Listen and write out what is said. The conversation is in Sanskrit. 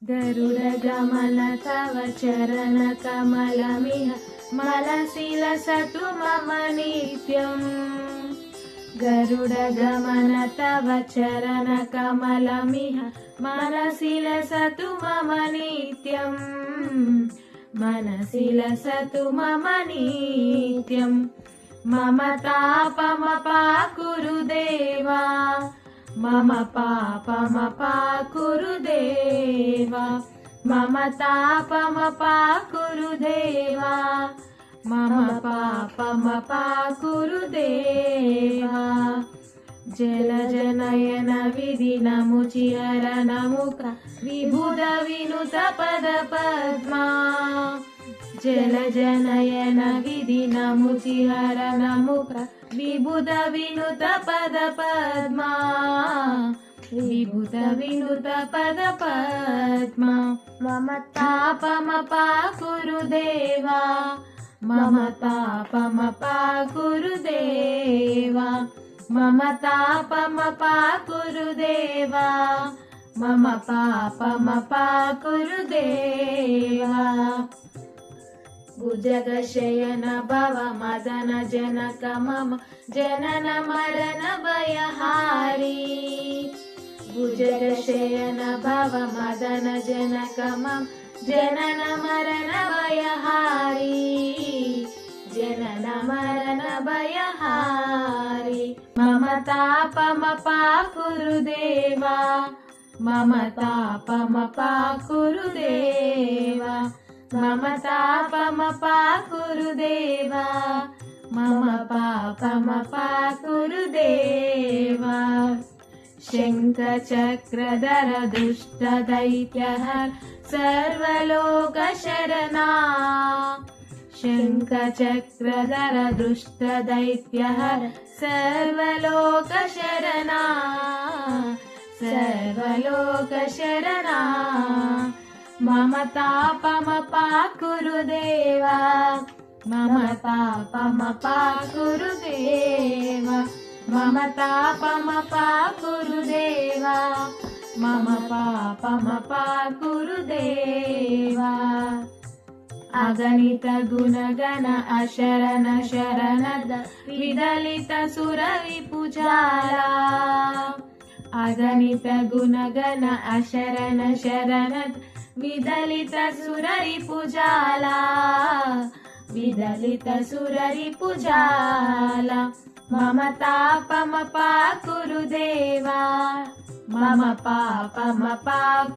गरुडगमन तव चरणकमलमिह मनसि लसतु मम नित्यम्। गरुडगमन तव चरणकमलमिह मनसि लसतु मम नित्यम्। मनसि लसतु मम नित्यम्। मम तापमपाकुरु देवा, मम पापमपाकुरु देवा। मम तापमपाकुरु देवा, मम पापमपाकुरु देवा। जलजनयन विधिनमुचिहरनमुख विबुध विनुत पद पद्मा। जलजनयन विधिनमुचिहरनमुख विबुध विनुत पद पद्मा। विबुध विनुत पद पद्मा। मम तापमपाकुरु देवा, मम तापमपाकुरु देवा। मम तापमपाकुरु देवा, मम पापमपाकुरु देवा। भुजगशयन भव मदन जनक मम जनन मरण भयहारी। भुजगशयन भव मदन जनक मम जनन मरण भयहारी। जनन मरण भयहारी। मम तापमपाकुरु देवा, मम तापमपाकुरु देवा। मम तापमपाकुरु देवा, मम पापमपाकुरु देवा। शङ्खचक्रधर दुष्ट दैत्यहर सर्वलोकशरणा। शङ्खचक्रधर दुष्ट दैत्यहर सर्वलोकशरणा। सर्वलोकशरणा। मम तापमपाकुरु देवा, मम तापमपाकुरु देवा। मम तापमपाकुरु देवा, मम पापमपाकुरु देवा। अगणित गुणगण अशरण शरणद विदलित सुररिपुजाला। अगणित गुणगण अशरण शरणद विदलित सुररिपुजाला। विदलित सुररिपुजाला। मम तापमपाकुरु देवा, मम पापमपाकुरु